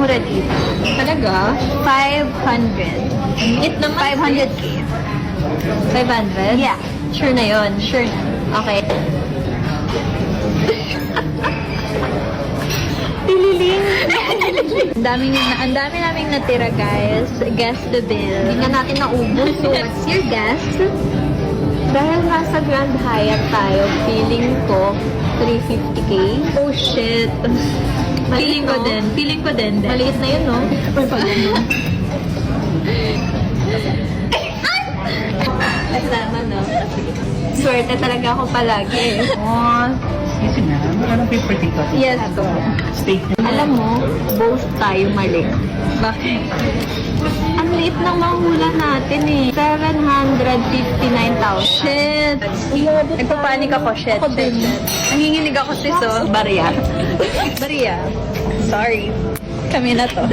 mura dito. Talaga? 500. It naman. 500k. 500? Yeah. Sure na yun. Sure na. Okay. Tililing. Ang dami naming natira, guys. Guess the bill. Hindi nga natin naubos. So, what's your guess? Dahil nasa Grand Hyatt tayo, feeling ko 350k. Oh, shit. Feeling ko no? din. Feeling ko din. Maliit na yun, no? Kasama, no? Swerte talaga ako palagi. Oh, Easy na. Anong paper dito? yes. Steak na. Alam mo, both tayo mali. Bakit? Ang liit ng mahula natin eh. 759,000. Shit. Nagpapanik ako. Shit, Ako shit, din. shit. Nanginginig ako, sis, oh. Barya. Maria. Sorry. Kami na to.